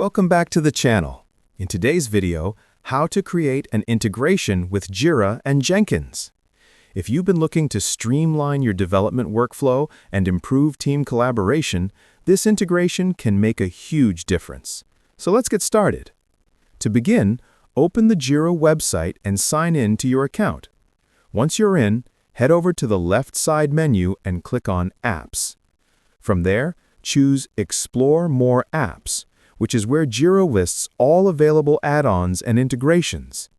Welcome back to the channel. In today's video, how to create an integration with Jira and Jenkins. If you've been looking to streamline your development workflow and improve team collaboration, this integration can make a huge difference. So let's get started. To begin, open the Jira website and sign in to your account. Once you're in, head over to the left side menu and click on Apps. From there, choose Explore More Apps, which is where Jira lists all available add-ons and integrations.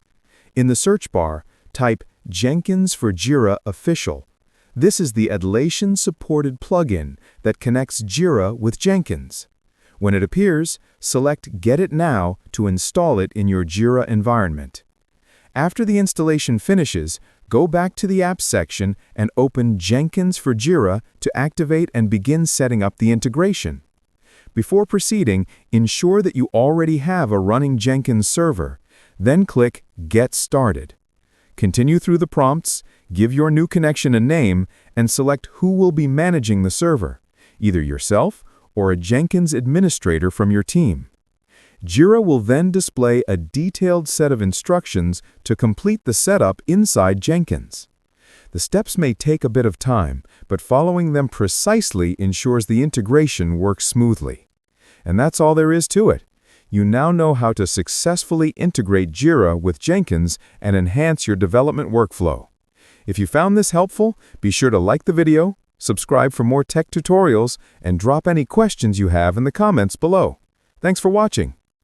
In the search bar, type Jenkins for Jira Official. This is the Atlassian-supported plugin that connects Jira with Jenkins. When it appears, select Get It Now to install it in your Jira environment. After the installation finishes, go back to the Apps section and open Jenkins for Jira to activate and begin setting up the integration. Before proceeding, ensure that you already have a running Jenkins server. Then click Get Started. Continue through the prompts, give your new connection a name, and select who will be managing the server, either yourself or a Jenkins administrator from your team. Jira will then display a detailed set of instructions to complete the setup inside Jenkins. The steps may take a bit of time, but following them precisely ensures the integration works smoothly. And that's all there is to it. You now know how to successfully integrate Jira with Jenkins and enhance your development workflow. If you found this helpful, be sure to like the video, subscribe for more tech tutorials, and drop any questions you have in the comments below. Thanks for watching.